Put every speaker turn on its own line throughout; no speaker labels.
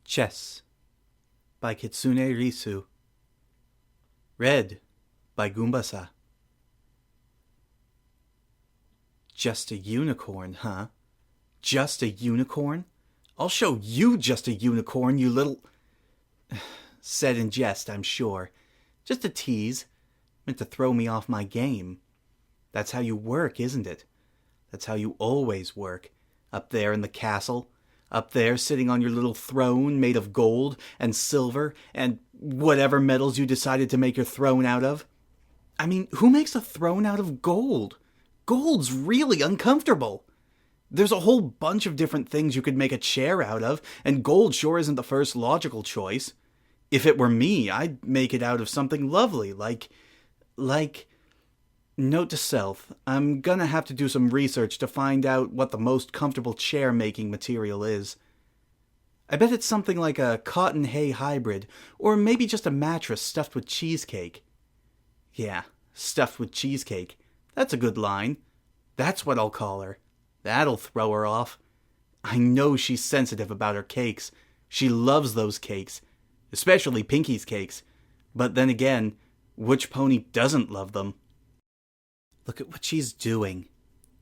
Chess by Kitsune Risu. Read by Goombasa. Just a unicorn, huh? Just a unicorn? I'll show you just a unicorn, you little... Said in jest, I'm sure. Just a tease. Meant to throw me off my game. That's how you work, isn't it? That's how you always work. Up there in the castle. Up there sitting on your little throne made of gold and silver and whatever metals you decided to make your throne out of. I mean, who makes a throne out of gold? Gold's really uncomfortable. There's a whole bunch of different things you could make a chair out of, and gold sure isn't the first logical choice. If it were me, I'd make it out of something lovely, like... Note to self, I'm gonna have to do some research to find out what the most comfortable chair-making material is. I bet it's something like a cotton hay hybrid, or maybe just a mattress stuffed with cheesecake. Yeah, stuffed with cheesecake. That's a good line. That's what I'll call her. That'll throw her off. I know she's sensitive about her cakes. She loves those cakes. Especially Pinky's cakes. But then again, which pony doesn't love them? Look at what she's doing.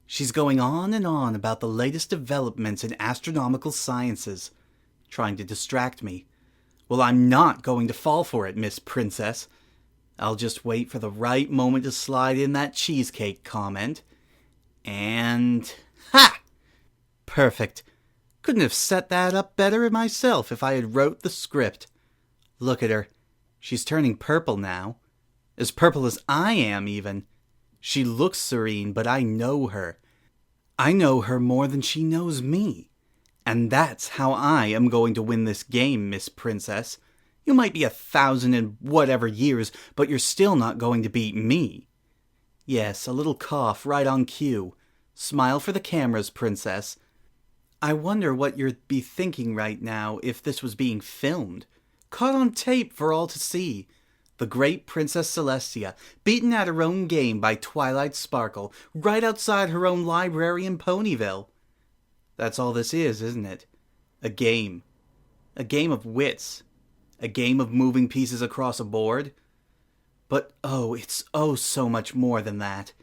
She's going on and on about the latest developments in astronomical sciences, trying to distract me. Well, I'm not going to fall for it, Miss Princess. I'll just wait for the right moment to slide in that cheesecake comment. And... ha! Perfect. Couldn't have set that up better myself if I had wrote the script. Look at her. She's turning purple now. As purple as I am, even. She looks serene, but I know her. I know her more than she knows me. And that's how I am going to win this game, Miss Princess. You might be 1,000 and whatever years, but you're still not going to beat me. Yes, a little cough right on cue. Smile for the cameras, Princess. I wonder what you'd be thinking right now if this was being filmed. Caught on tape for all to see. The great Princess Celestia, beaten at her own game by Twilight Sparkle, right outside her own library in Ponyville. That's all this is, isn't it? A game. A game of wits. A game of moving pieces across a board. But it's so much more than that.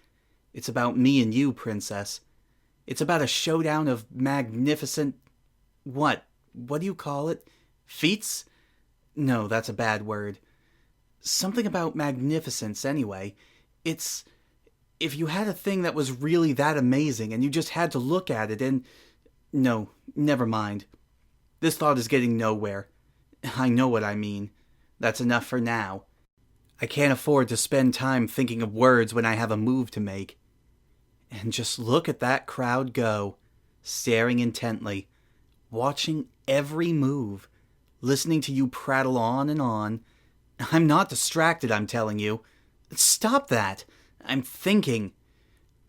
It's about me and you, Princess. It's about a showdown of magnificent... What do you call it? Feats? No, that's a bad word. Something about magnificence, anyway. It's... if you had a thing that was really that amazing and you just had to look at it and... No, never mind. This thought is getting nowhere. I know what I mean. That's enough for now. I can't afford to spend time thinking of words when I have a move to make. And just look at that crowd go, staring intently, watching every move, listening to you prattle on and on. I'm not distracted, I'm telling you. Stop that. I'm thinking.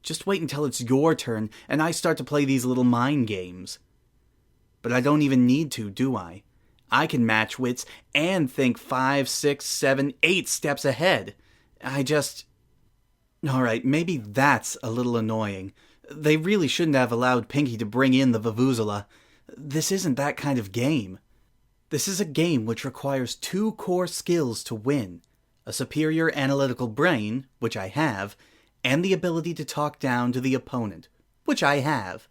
Just wait until it's your turn and I start to play these little mind games. But I don't even need to, do I? I can match wits and think 5, 6, 7, 8 steps ahead. Alright, maybe that's a little annoying. They really shouldn't have allowed Pinky to bring in the Vuvuzela. This isn't that kind of game. This is a game which requires 2 core skills to win. A superior analytical brain, which I have, and the ability to talk down to the opponent, which I have.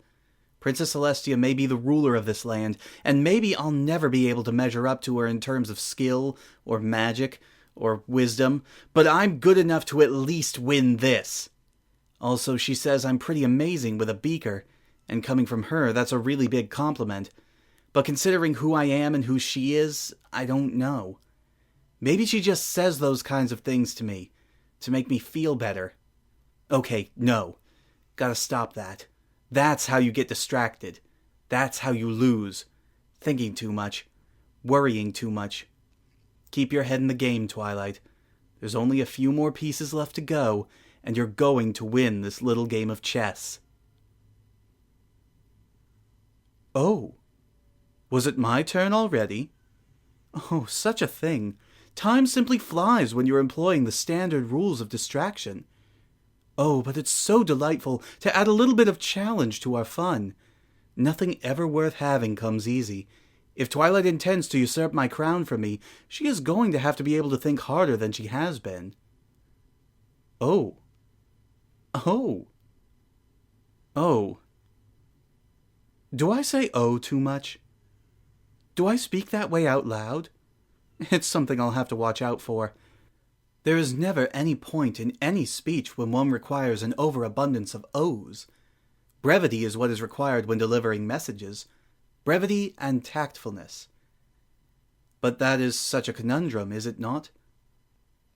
Princess Celestia may be the ruler of this land, and maybe I'll never be able to measure up to her in terms of skill, or magic, or wisdom, but I'm good enough to at least win this. Also, she says I'm pretty amazing with a beaker, and coming from her, that's a really big compliment. But considering who I am and who she is, I don't know. Maybe she just says those kinds of things to me, to make me feel better. Okay, no. Gotta stop that. That's how you get distracted. That's how you lose. Thinking too much. Worrying too much. Keep your head in the game, Twilight. There's only a few more pieces left to go, and you're going to win this little game of chess. Oh. Was it my turn already? Oh, such a thing. Time simply flies when you're employing the standard rules of distraction. Oh, but it's so delightful to add a little bit of challenge to our fun. Nothing ever worth having comes easy, If Twilight intends to usurp my crown from me, she is going to have to be able to think harder than she has been. Oh. Oh. Oh. Do I say oh too much? Do I speak that way out loud? It's something I'll have to watch out for. There is never any point in any speech when one requires an overabundance of ohs. Brevity is what is required when delivering messages. Brevity and tactfulness. But that is such a conundrum, is it not?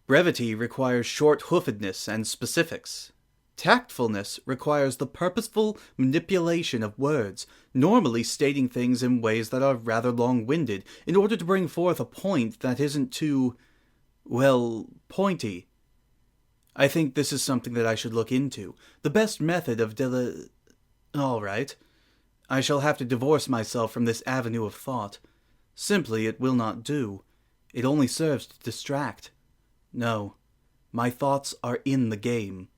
Brevity requires short-hoofedness and specifics. Tactfulness requires the purposeful manipulation of words, normally stating things in ways that are rather long-winded, in order to bring forth a point that isn't too, well, pointy. I think this is something that I should look into. The best method of All right. I shall have to divorce myself from this avenue of thought. Simply, it will not do. It only serves to distract. No, my thoughts are in the game.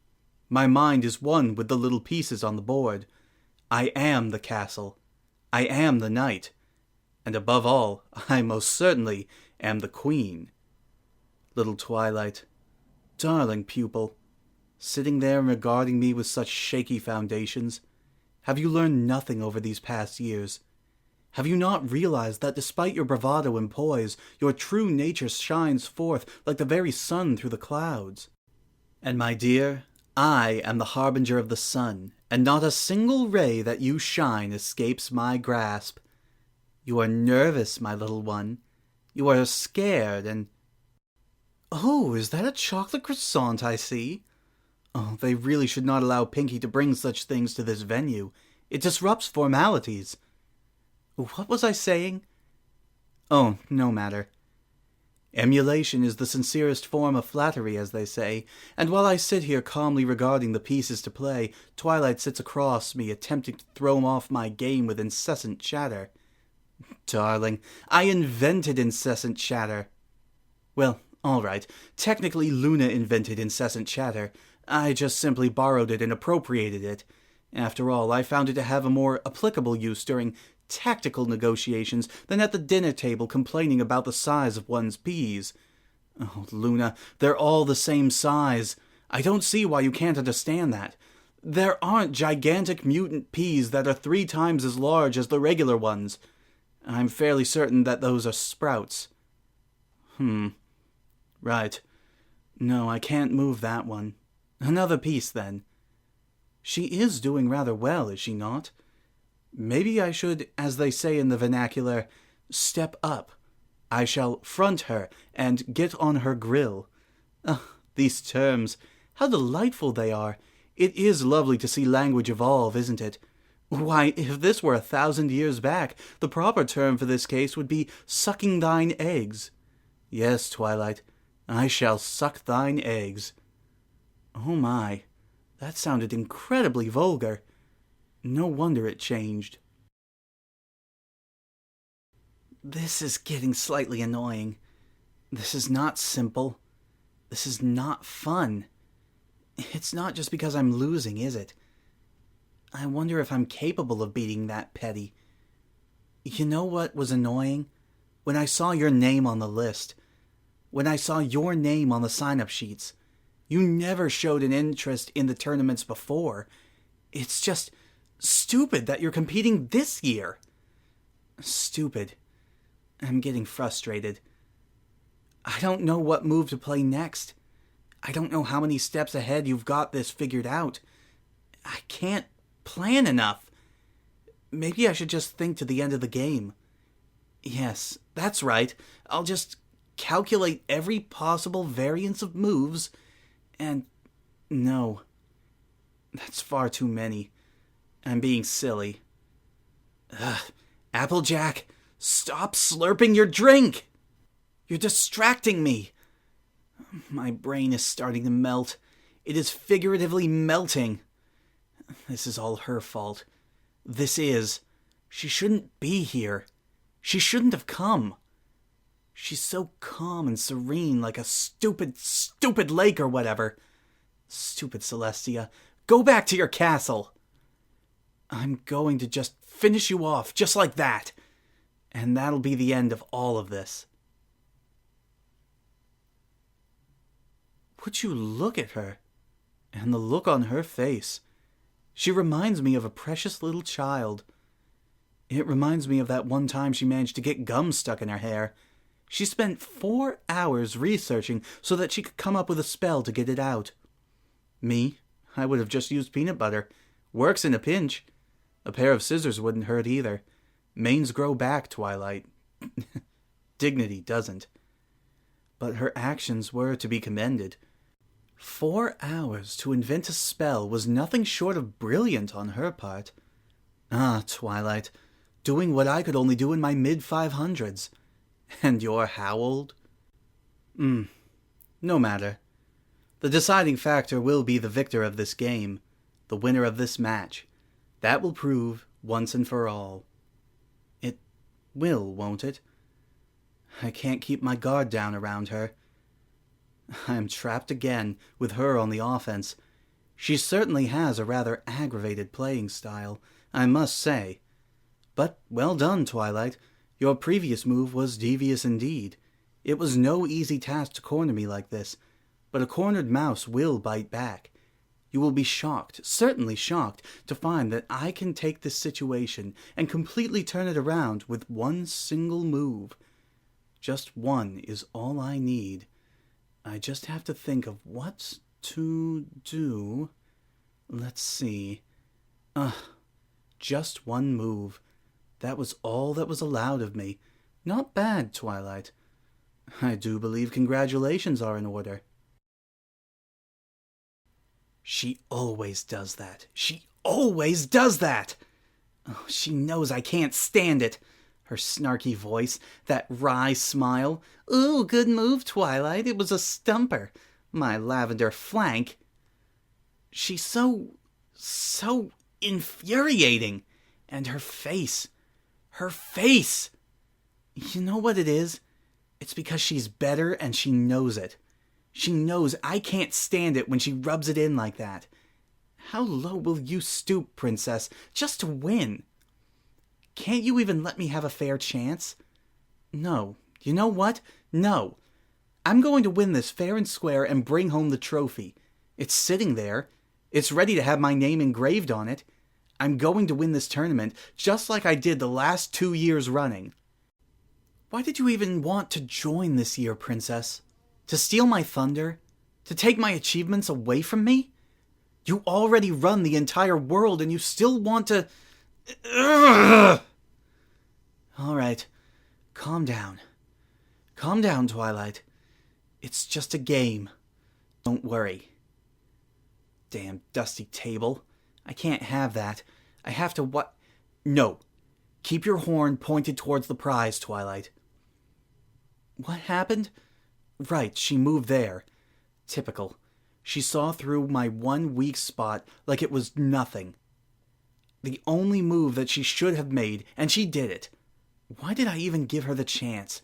My mind is one with the little pieces on the board. I am the castle. I am the knight. And above all, I most certainly am the queen. Little Twilight, darling pupil, sitting there and regarding me with such shaky foundations, have you learned nothing over these past years? Have you not realized that despite your bravado and poise, your true nature shines forth like the very sun through the clouds? And my dear, I am the harbinger of the sun, and not a single ray that you shine escapes my grasp. You are nervous, my little one. You are scared and... Oh, is that a chocolate croissant I see? Oh, they really should not allow Pinkie to bring such things to this venue. It disrupts formalities. What was I saying? Oh, no matter. Emulation is the sincerest form of flattery, as they say, and while I sit here calmly regarding the pieces to play, Twilight sits across me, attempting to throw off my game with incessant chatter. Darling, I invented incessant chatter. Well, all right. Technically, Luna invented incessant chatter. I just simply borrowed it and appropriated it. After all, I found it to have a more applicable use during tactical negotiations than at the dinner table complaining about the size of one's peas. Oh, Luna, they're all the same size. I don't see why you can't understand that. There aren't gigantic mutant peas that are 3 times as large as the regular ones. I'm fairly certain that those are sprouts. Right. No, I can't move that one. Another piece, then. She is doing rather well, is she not? Maybe I should, as they say in the vernacular, step up. I shall front her and get on her grill. These terms, how delightful they are. It is lovely to see language evolve, isn't it? Why, if this were 1,000 years back, the proper term for this case would be sucking thine eggs. Yes, Twilight, I shall suck thine eggs. Oh my, that sounded incredibly vulgar. No wonder it changed. This is getting slightly annoying. This is not simple. This is not fun. It's not just because I'm losing, is it? I wonder if I'm capable of beating that petty. You know what was annoying? When I saw your name on the list. When I saw your name on the sign-up sheets. You never showed an interest in the tournaments before. It's just stupid that you're competing this year. Stupid. I'm getting frustrated. I don't know what move to play next. I don't know how many steps ahead you've got this figured out. I can't plan enough. Maybe I should just think to the end of the game. Yes, that's right. I'll just calculate every possible variance of moves, and no. That's far too many. I'm being silly. Applejack, stop slurping your drink! You're distracting me. My brain is starting to melt. It is figuratively melting. This is all her fault. This is. She shouldn't be here. She shouldn't have come. She's so calm and serene, like a stupid lake or whatever. Stupid Celestia. Go back to your castle. I'm going to just finish you off, just like that. And that'll be the end of all of this. Would you look at her? And the look on her face. She reminds me of a precious little child. It reminds me of that one time she managed to get gum stuck in her hair. She spent 4 hours researching so that she could come up with a spell to get it out. Me, I would have just used peanut butter. Works in a pinch. A pair of scissors wouldn't hurt either. Manes grow back, Twilight. Dignity doesn't. But her actions were to be commended. 4 hours to invent a spell was nothing short of brilliant on her part. Ah, Twilight, doing what I could only do in my mid-500s. And you're how old? No matter. The deciding factor will be the victor of this game, the winner of this match. That will prove, once and for all. It will, won't it? I can't keep my guard down around her. I am trapped again, with her on the offense. She certainly has a rather aggravated playing style, I must say. But well done, Twilight. Your previous move was devious indeed. It was no easy task to corner me like this, but a cornered mouse will bite back. You will be shocked, certainly shocked, to find that I can take this situation and completely turn it around with one single move. Just one is all I need. I just have to think of what to do. Let's see. Just one move. That was all that was allowed of me. Not bad, Twilight. I do believe congratulations are in order. She always does that. She always does that! Oh, she knows I can't stand it. Her snarky voice, that wry smile. Ooh, good move, Twilight. It was a stumper. My lavender flank. She's so infuriating. And her face. Her face! You know what it is? It's because she's better and she knows it. She knows I can't stand it when she rubs it in like that. How low will you stoop, Princess, just to win? Can't you even let me have a fair chance? No. You know what? No. I'm going to win this fair and square and bring home the trophy. It's sitting there. It's ready to have my name engraved on it. I'm going to win this tournament just like I did the last 2 years running. Why did you even want to join this year, Princess? To steal my thunder? To take my achievements away from me? You already run the entire world and you still want to... Ugh! All right, calm down. Calm down, Twilight. It's just a game. Don't worry. Damn dusty table. I can't have that. I have to what? No. Keep your horn pointed towards the prize, Twilight. What happened? Right, she moved there. Typical. She saw through my one weak spot like it was nothing. The only move that she should have made, and she did it. Why did I even give her the chance?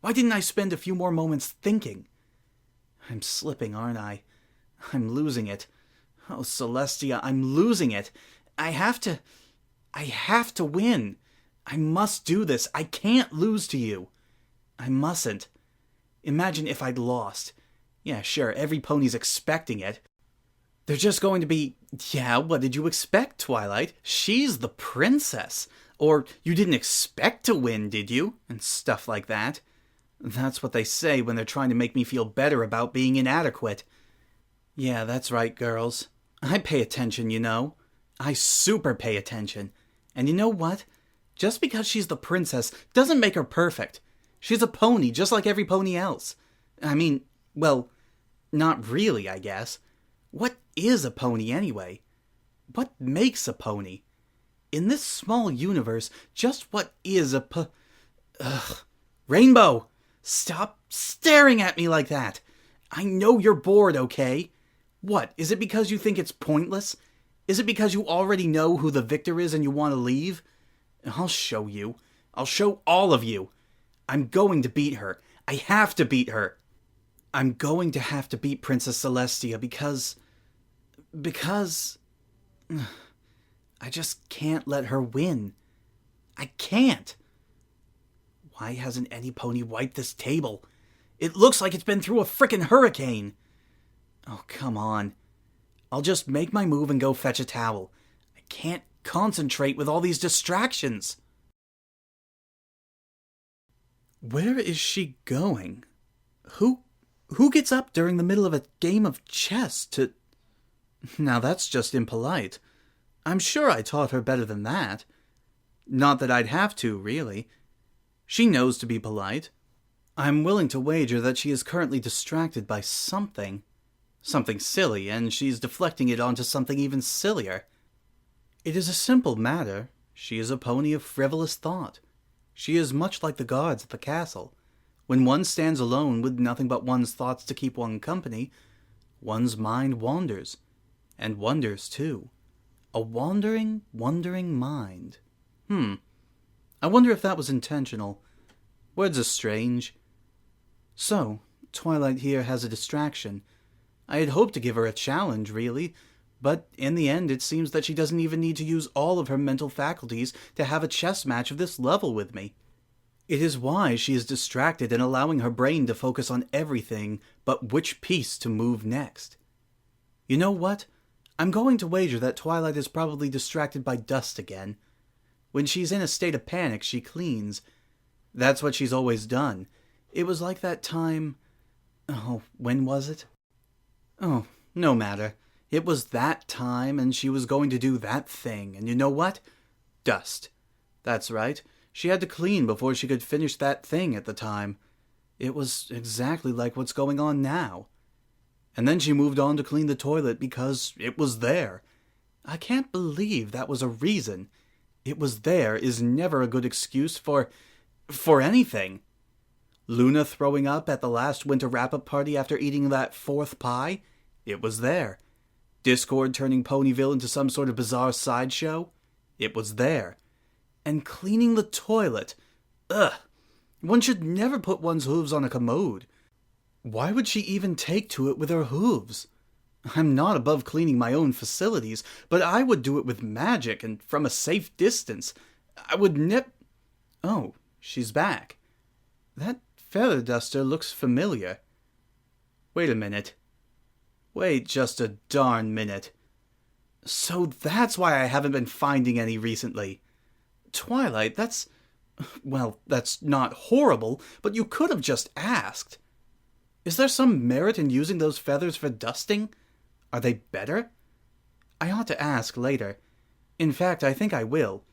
Why didn't I spend a few more moments thinking? I'm slipping, aren't I? I'm losing it. Oh, Celestia, I'm losing it. I have to win. I must do this. I can't lose to you. I mustn't. Imagine if I'd lost. Yeah, sure, every pony's expecting it. They're just going to be, yeah, what did you expect, Twilight? She's the princess. Or you didn't expect to win, did you? And stuff like that. That's what they say when they're trying to make me feel better about being inadequate. Yeah, that's right, girls. I pay attention, you know. I super pay attention. And you know what? Just because she's the princess doesn't make her perfect. She's a pony, just like every pony else. I mean, well, not really, I guess. What is a pony anyway? What makes a pony? In this small universe, just what is a Ugh. Rainbow! Stop staring at me like that! I know you're bored, okay? What, is it because you think it's pointless? Is it because you already know who the victor is and you want to leave? I'll show you. I'll show all of you. I'm going to beat her. I have to beat her. I'm going to have to beat Princess Celestia because... I just can't let her win. I can't. Why hasn't any pony wiped this table? It looks like it's been through a frickin' hurricane. Oh, come on. I'll just make my move and go fetch a towel. I can't concentrate with all these distractions. Where is she going? Who gets up during the middle of a game of chess to... Now that's just impolite. I'm sure I taught her better than that. Not that I'd have to, really. She knows to be polite. I'm willing to wager that she is currently distracted by something. Something silly, and she's deflecting it onto something even sillier. It is a simple matter. She is a pony of frivolous thought. She is much like the guards at the castle. When one stands alone with nothing but one's thoughts to keep one company, one's mind wanders. And wonders, too. A wandering mind. I wonder if that was intentional. Words are strange. So, Twilight here has a distraction. I had hoped to give her a challenge, really, but in the end it seems that she doesn't even need to use all of her mental faculties to have a chess match of this level with me. It is why she is distracted and allowing her brain to focus on everything but which piece to move next. You know what? I'm going to wager that Twilight is probably distracted by dust again. When she's in a state of panic, she cleans. That's what she's always done. It was like that time... Oh, when was it? Oh, no matter. It was that time, and she was going to do that thing, and you know what? Dust. That's right. She had to clean before she could finish that thing at the time. It was exactly like what's going on now. And then she moved on to clean the toilet because it was there. I can't believe that was a reason. It was there is never a good excuse for anything. Luna throwing up at the last winter wrap-up party after eating that 4th pie? It was there. Discord turning Ponyville into some sort of bizarre sideshow? It was there. And cleaning the toilet? Ugh! One should never put one's hooves on a commode. Why would she even take to it with her hooves? I'm not above cleaning my own facilities, but I would do it with magic and from a safe distance. I would Oh, she's back. That feather duster looks familiar. Wait a minute. Wait just a darn minute. So that's why I haven't been finding any recently. Twilight, that's not horrible, but you could have just asked. Is there some merit in using those feathers for dusting? Are they better? I ought to ask later. In fact, I think I will.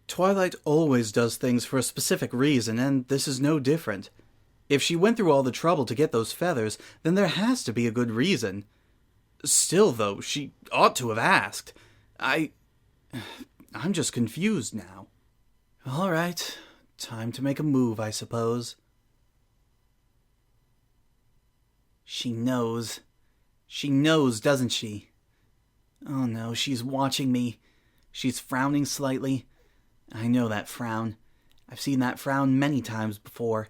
Twilight always does things for a specific reason, and this is no different. If she went through all the trouble to get those feathers, then there has to be a good reason. Still, though, she ought to have asked. I'm just confused now. All right, time to make a move, I suppose. She knows. She knows, doesn't she? Oh no, she's watching me. She's frowning slightly. I know that frown. I've seen that frown many times before.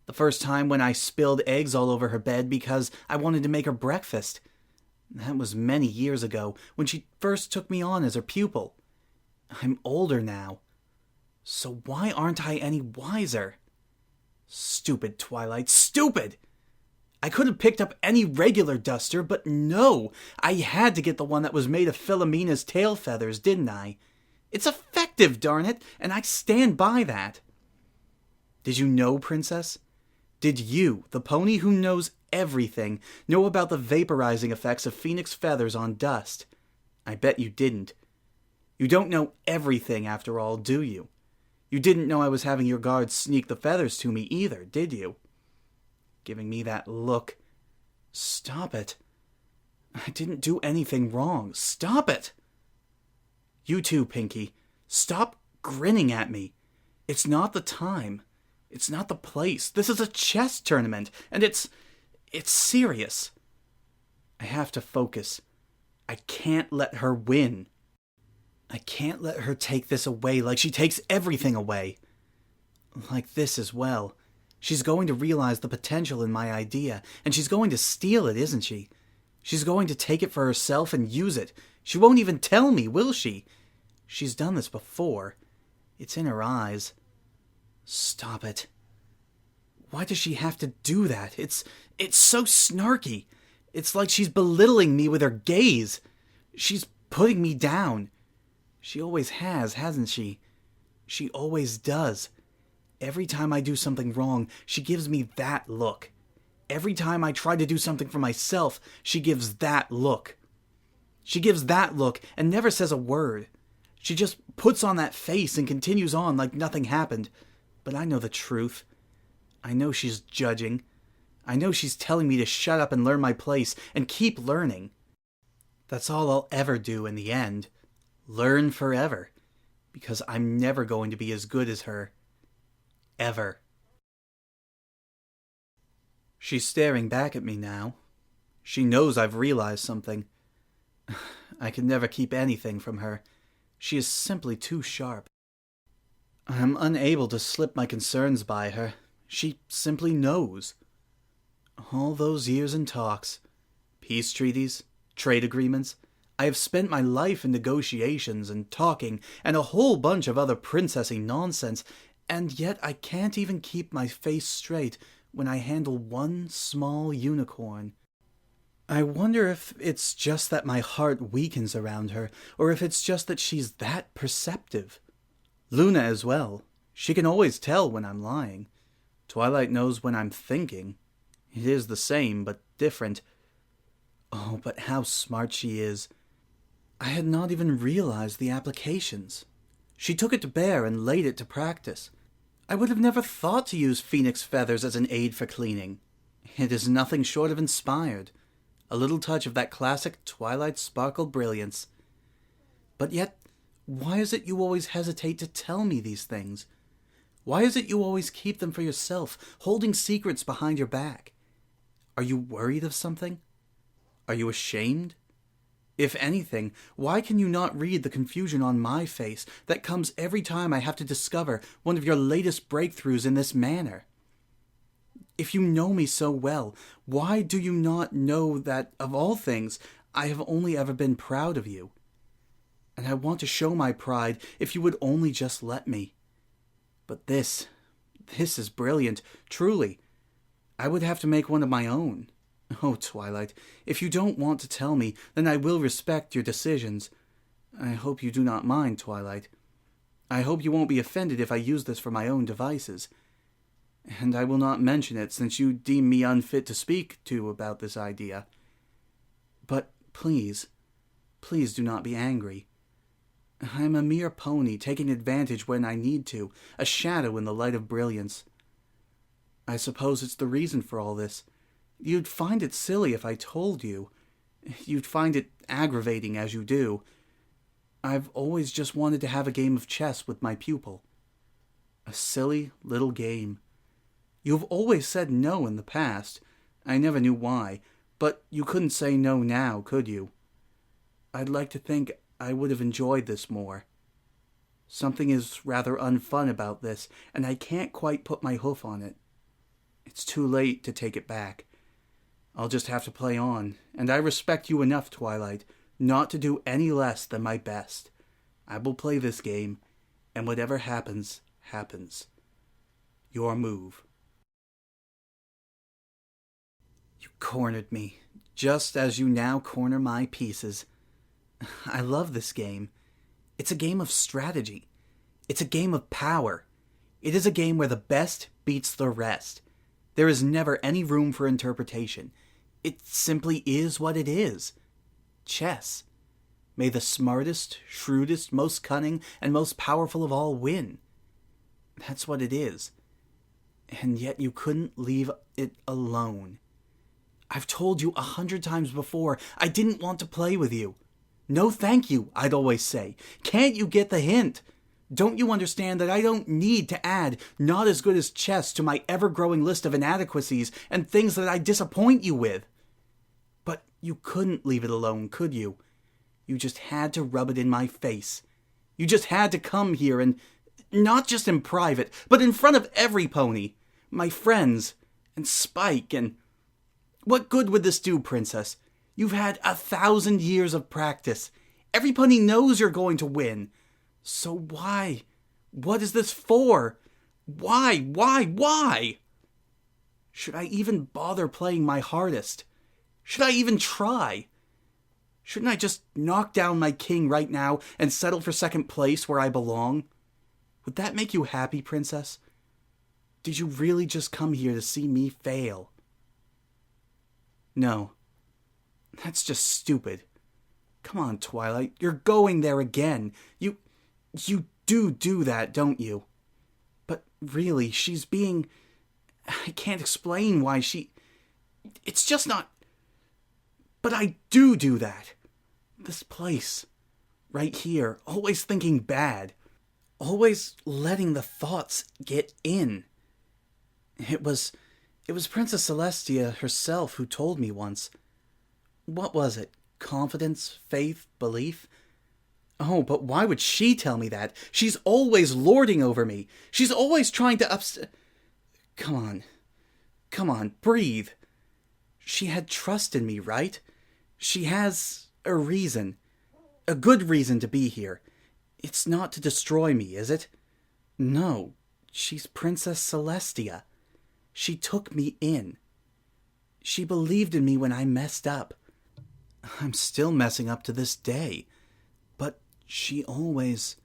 The first time when I spilled eggs all over her bed because I wanted to make her breakfast. That was many years ago, when she first took me on as her pupil. I'm older now. So why aren't I any wiser? Stupid Twilight, stupid! I could have picked up any regular duster, but no! I had to get the one that was made of Philomena's tail feathers, didn't I? It's effective, darn it, and I stand by that. Did you know, Princess? Did you, the pony who knows everything, know about the vaporizing effects of phoenix feathers on dust? I bet you didn't. You don't know everything, after all, do you? You didn't know I was having your guards sneak the feathers to me either, did you? Giving me that look. Stop it. I didn't do anything wrong. Stop it! You too, Pinkie. Stop grinning at me. It's not the time. It's not the place. This is a chess tournament, and it's serious. I have to focus. I can't let her win. I can't let her take this away like she takes everything away. Like this as well. She's going to realize the potential in my idea, and she's going to steal it, isn't she? She's going to take it for herself and use it. She won't even tell me, will she? She's done this before. It's in her eyes. Stop it. Why does she have to do that? It's so snarky. It's like she's belittling me with her gaze. She's putting me down. She always has, hasn't she? She always does. Every time I do something wrong, she gives me that look. Every time I try to do something for myself, she gives that look. She gives that look and never says a word. She just puts on that face and continues on like nothing happened. But I know the truth. I know she's judging. I know she's telling me to shut up and learn my place and keep learning. That's all I'll ever do in the end. Learn forever. Because I'm never going to be as good as her. Ever. She's staring back at me now. She knows I've realized something. I can never keep anything from her. She is simply too sharp. I'm unable to slip my concerns by her. She simply knows. All those years in talks, peace treaties, trade agreements, I have spent my life in negotiations and talking and a whole bunch of other princessy nonsense, and yet I can't even keep my face straight when I handle one small unicorn. I wonder if it's just that my heart weakens around her, or if it's just that she's that perceptive. Luna as well. She can always tell when I'm lying. Twilight knows when I'm thinking. It is the same, but different. Oh, but how smart she is. I had not even realized the applications. She took it to bear and laid it to practice. I would have never thought to use phoenix feathers as an aid for cleaning. It is nothing short of inspired. A little touch of that classic Twilight sparkle brilliance. But yet, why is it you always hesitate to tell me these things? Why is it you always keep them for yourself, holding secrets behind your back? Are you worried of something? Are you ashamed? If anything, why can you not read the confusion on my face that comes every time I have to discover one of your latest breakthroughs in this manner? If you know me so well, why do you not know that, of all things, I have only ever been proud of you? And I want to show my pride if you would only just let me. But this is brilliant, truly. I would have to make one of my own. Oh, Twilight, if you don't want to tell me, then I will respect your decisions. I hope you do not mind, Twilight. I hope you won't be offended if I use this for my own devices. And I will not mention it, since you deem me unfit to speak to about this idea. But please do not be angry. I am a mere pony, taking advantage when I need to, a shadow in the light of brilliance. I suppose it's the reason for all this. You'd find it silly if I told you. You'd find it aggravating as you do. I've always just wanted to have a game of chess with my pupil. A silly little game. You've always said no in the past. I never knew why, but you couldn't say no now, could you? I'd like to think I would have enjoyed this more. Something is rather unfun about this, and I can't quite put my hoof on it. It's too late to take it back. I'll just have to play on, and I respect you enough, Twilight, not to do any less than my best. I will play this game, and whatever happens, happens. Your move. You cornered me, just as you now corner my pieces. I love this game. It's a game of strategy. It's a game of power. It is a game where the best beats the rest. There is never any room for interpretation. It simply is what it is. Chess. May the smartest, shrewdest, most cunning, and most powerful of all win. That's what it is. And yet you couldn't leave it alone. I've told you 100 times before, I didn't want to play with you. No thank you, I'd always say. Can't you get the hint? Don't you understand that I don't need to add not as good as chess to my ever-growing list of inadequacies and things that I disappoint you with? But you couldn't leave it alone, could you? You just had to rub it in my face. You just had to come here and, not just in private, but in front of every pony, my friends, and Spike, and... What good would this do, Princess? You've had 1,000 years of practice. Every pony knows you're going to win. So why? What is this for? Why? Should I even bother playing my hardest? Should I even try? Shouldn't I just knock down my king right now and settle for second place where I belong? Would that make you happy, Princess? Did you really just come here to see me fail? No. That's just stupid. Come on, Twilight. You're going there again. You do that, don't you? But really, she's being... I can't explain why she... It's just not... But I do that. This place. Right here. Always thinking bad. Always letting the thoughts get in. It was Princess Celestia herself who told me once. What was it? Confidence, faith, belief? Oh, but why would she tell me that? She's always lording over me. She's always trying to Come on, breathe. She had trust in me, right? She has a reason. A good reason to be here. It's not to destroy me, is it? No, she's Princess Celestia. She took me in. She believed in me when I messed up. I'm still messing up to this day. But she always...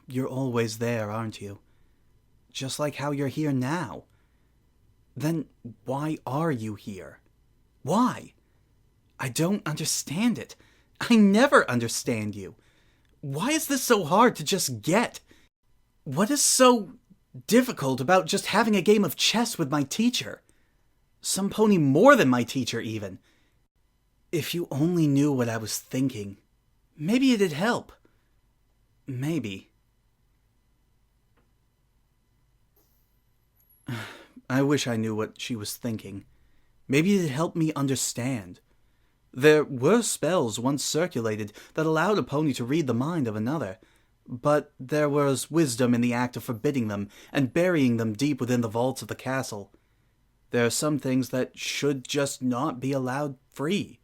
You're always there, aren't you? Just like how you're here now. Then why are you here? Why? I don't understand it. I never understand you. Why is this so hard to just get? What is so difficult about just having a game of chess with my teacher? Some pony more than my teacher, even. If you only knew what I was thinking, maybe it'd help. Maybe. I wish I knew what she was thinking. Maybe it'd help me understand. There were spells once circulated that allowed a pony to read the mind of another, but there was wisdom in the act of forbidding them and burying them deep within the vaults of the castle. There are some things that should just not be allowed free.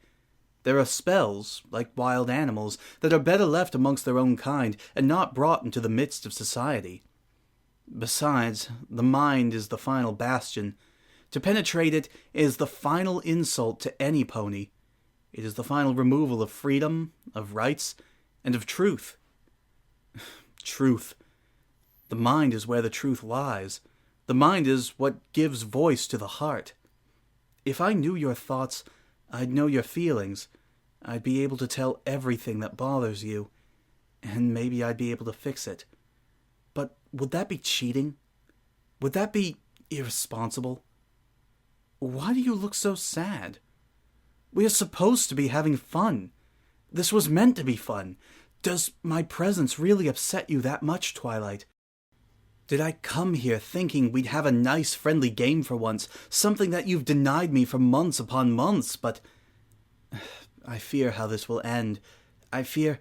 There are spells, like wild animals, that are better left amongst their own kind and not brought into the midst of society. Besides, the mind is the final bastion. To penetrate it is the final insult to any pony. It is the final removal of freedom, of rights, and of truth. Truth. The mind is where the truth lies. The mind is what gives voice to the heart. If I knew your thoughts, I'd know your feelings. I'd be able to tell everything that bothers you, and maybe I'd be able to fix it. But would that be cheating? Would that be irresponsible? Why do you look so sad? We are supposed to be having fun. This was meant to be fun. Does my presence really upset you that much, Twilight? Did I come here thinking we'd have a nice, friendly game for once, something that you've denied me for months upon months, but... I fear how this will end. I fear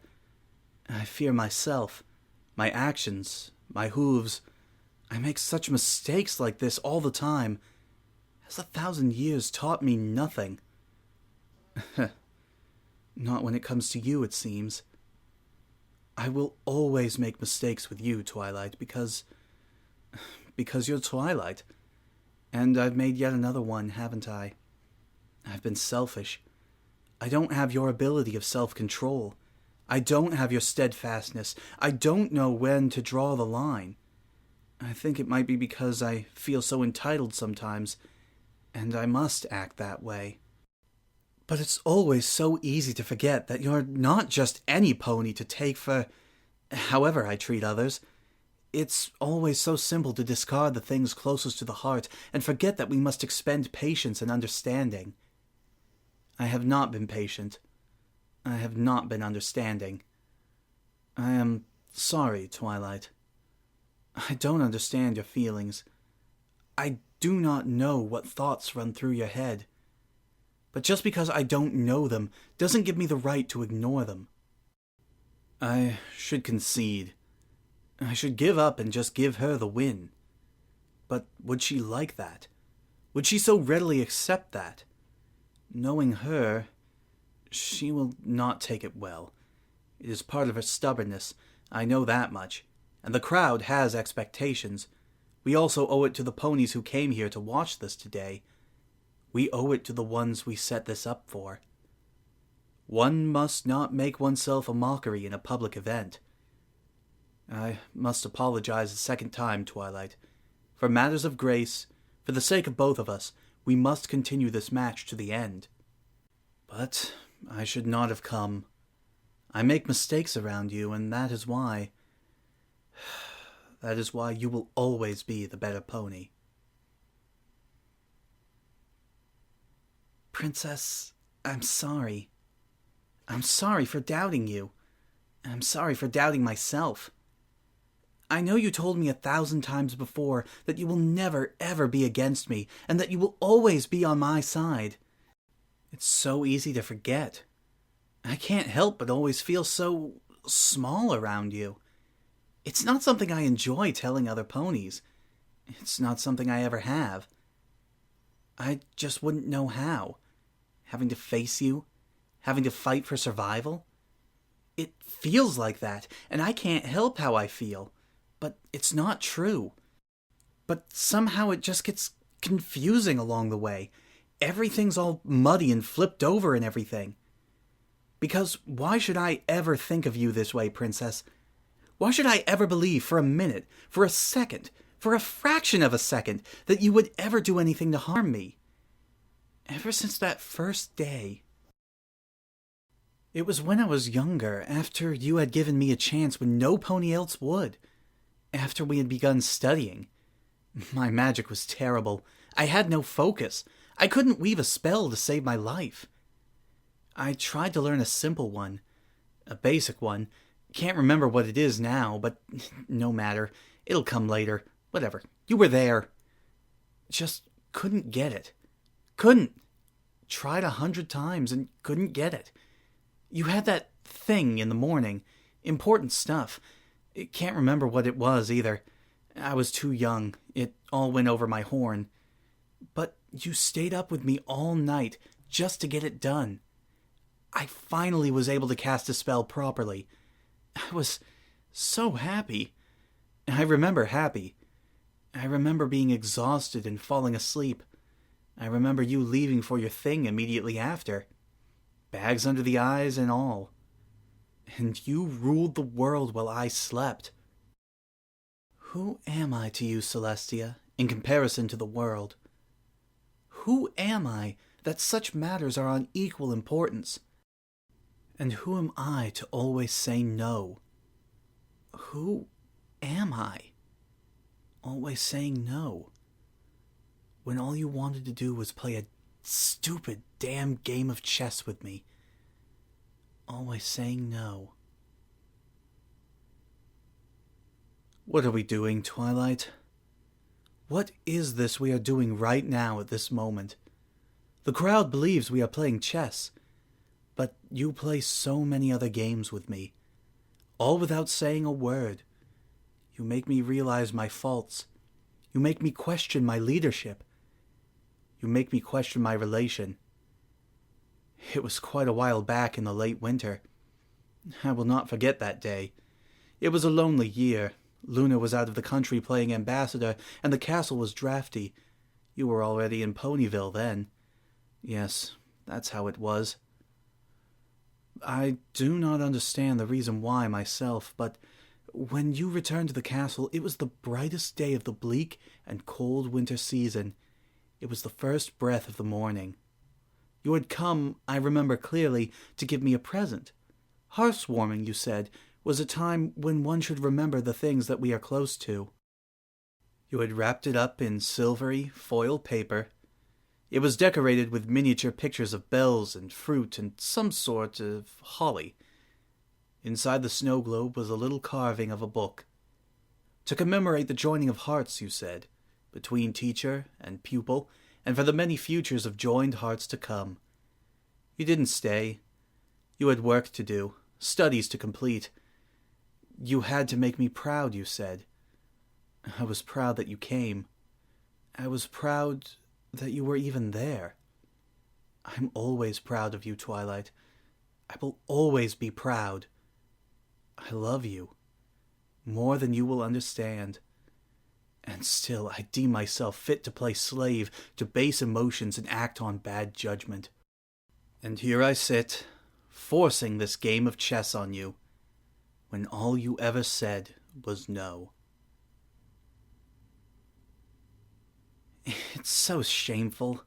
myself, my actions, my hooves. I make such mistakes like this all the time. Has 1,000 years taught me nothing? Not when it comes to you, it seems. I will always make mistakes with you, Twilight, because you're Twilight. And I've made yet another one, haven't I? I've been selfish. I don't have your ability of self-control. I don't have your steadfastness. I don't know when to draw the line. I think it might be because I feel so entitled sometimes, and I must act that way. But it's always so easy to forget that you're not just any pony to take for however I treat others. It's always so simple to discard the things closest to the heart and forget that we must expend patience and understanding. I have not been patient. I have not been understanding. I am sorry, Twilight. I don't understand your feelings. I do not know what thoughts run through your head. But just because I don't know them doesn't give me the right to ignore them. I should concede. I should give up and just give her the win. But would she like that? Would she so readily accept that? Knowing her, she will not take it well. It is part of her stubbornness, I know that much. And the crowd has expectations. We also owe it to the ponies who came here to watch this today. We owe it to the ones we set this up for. One must not make oneself a mockery in a public event. I must apologize a second time, Twilight. For matters of grace, for the sake of both of us, we must continue this match to the end. But I should not have come. I make mistakes around you, and that is why... That is why you will always be the better pony. Princess, I'm sorry. I'm sorry for doubting you. I'm sorry for doubting myself. I know you told me 1,000 times before that you will never, ever be against me, and that you will always be on my side. It's so easy to forget. I can't help but always feel so small around you. It's not something I enjoy telling other ponies. It's not something I ever have. I just wouldn't know how. Having to face you, having to fight for survival. It feels like that, and I can't help how I feel. But it's not true. But somehow it just gets confusing along the way. Everything's all muddy and flipped over and everything. Because why should I ever think of you this way, Princess? Why should I ever believe for a minute, for a second, for a fraction of a second, that you would ever do anything to harm me? Ever since that first day. It was when I was younger, after you had given me a chance when no pony else would. After we had begun studying. My magic was terrible. I had no focus. I couldn't weave a spell to save my life. I tried to learn a simple one. A basic one. Can't remember what it is now, but no matter. It'll come later. Whatever. You were there. Just couldn't get it. Couldn't. Tried 100 times and couldn't get it. You had that thing in the morning. Important stuff. Can't remember what it was either. I was too young. It all went over my horn. But you stayed up with me all night just to get it done. I finally was able to cast a spell properly. I was so happy. I remember happy. I remember being exhausted and falling asleep. I remember you leaving for your thing immediately after. Bags under the eyes and all. And you ruled the world while I slept. Who am I to you, Celestia, in comparison to the world? Who am I that such matters are on equal importance? And who am I to always say no? Who am I? Always saying no. When all you wanted to do was play a stupid damn game of chess with me. Always saying no. What are we doing, Twilight? What is this we are doing right now at this moment? The crowd believes we are playing chess, but you play so many other games with me, all without saying a word. You make me realize my faults. You make me question my leadership. You make me question my relation. It was quite a while back in the late winter. I will not forget that day. It was a lonely year. Luna was out of the country playing ambassador, and the castle was drafty. You were already in Ponyville then. Yes, that's how it was. I do not understand the reason why myself, but when you returned to the castle, it was the brightest day of the bleak and cold winter season. It was the first breath of the morning. You had come, I remember clearly, to give me a present. Hearthwarming, you said, was a time when one should remember the things that we are close to. You had wrapped it up in silvery foil paper. It was decorated with miniature pictures of bells and fruit and some sort of holly. Inside the snow globe was a little carving of a book. To commemorate the joining of hearts, you said, between teacher and pupil, and for the many futures of joined hearts to come. You didn't stay. You had work to do, studies to complete. You had to make me proud, you said. I was proud that you came. I was proud that you were even there. I'm always proud of you, Twilight. I will always be proud. I love you. more than you will understand. And still I deem myself fit to play slave to base emotions and act on bad judgment. And here I sit, forcing this game of chess on you, when all you ever said was no. It's so shameful.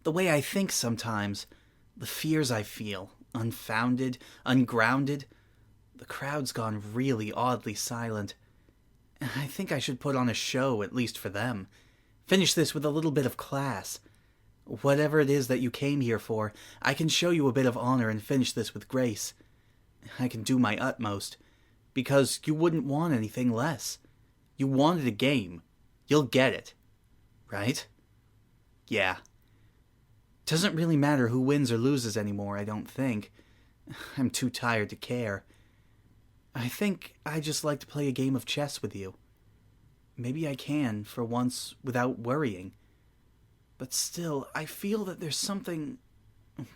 The way I think sometimes. The fears I feel. Unfounded, ungrounded. The crowd's gone really oddly silent. I think I should put on a show, at least for them. Finish this with a little bit of class. Whatever it is that you came here for, I can show you a bit of honor and finish this with grace. I can do my utmost, because you wouldn't want anything less. You wanted a game. You'll get it. Right? Yeah. Doesn't really matter who wins or loses anymore, I don't think. I'm too tired to care. I think I just like to play a game of chess with you. Maybe I can, for once, without worrying. But still, I feel that there's something...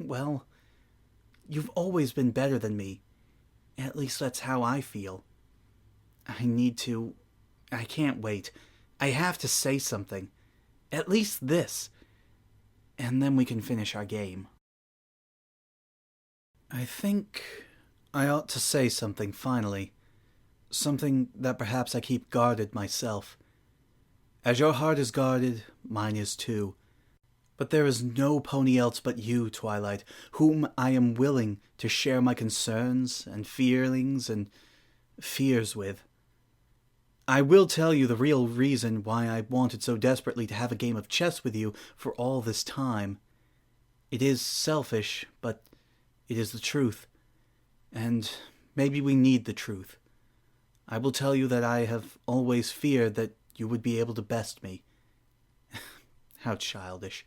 Well, you've always been better than me. At least that's how I feel. I need to... I can't wait. I have to say something. At least this. And then we can finish our game. I think I ought to say something finally. Something that perhaps I keep guarded myself. As your heart is guarded, mine is too. But there is no pony else but you, Twilight, whom I am willing to share my concerns and feelings and fears with. I will tell you the real reason why I wanted so desperately to have a game of chess with you for all this time. It is selfish, but it is the truth. And maybe we need the truth. I will tell you that I have always feared that you would be able to best me. How childish.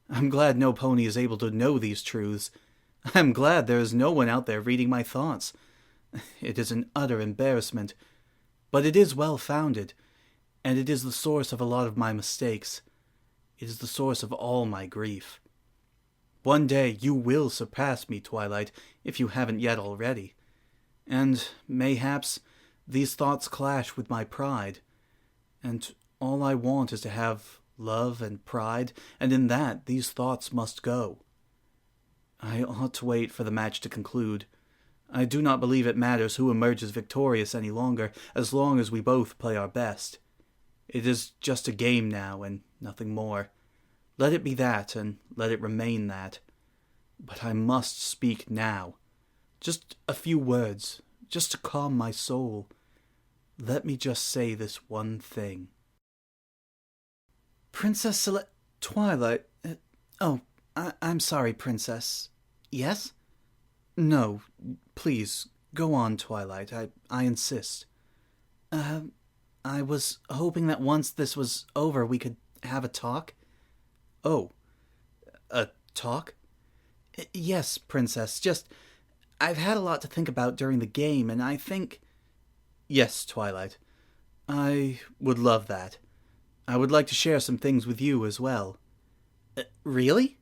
I'm glad no pony is able to know these truths. I'm glad there is no one out there reading my thoughts. It is an utter embarrassment. But it is well-founded, and it is the source of a lot of my mistakes. It is the source of all my grief. One day you will surpass me, Twilight, if you haven't yet already. And, mayhaps, these thoughts clash with my pride. And all I want is to have love and pride, and in that these thoughts must go. I ought to wait for the match to conclude. I do not believe it matters who emerges victorious any longer, as long as we both play our best. It is just a game now, and nothing more. Let it be that, and let it remain that. But I must speak now. Just a few words, just to calm my soul. Let me just say this one thing. Princess Twilight... I'm sorry, Princess. Yes? No, please, go on, Twilight. I insist. I was hoping that once this was over we could have a talk. Oh, a talk? Yes, Princess, I've had a lot to think about during the game, and I think... Yes, Twilight. I would love that. I would like to share some things with you as well. Really?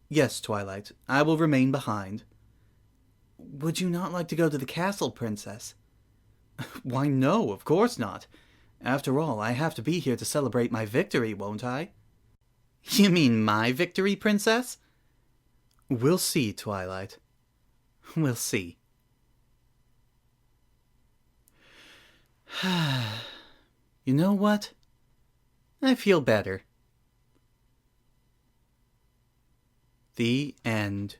Yes, Twilight. I will remain behind. Would you not like to go to the castle, Princess? Why, no, of course not. After all, I have to be here to celebrate my victory, won't I? You mean my victory, Princess? We'll see, Twilight. We'll see. You know what? I feel better. The end.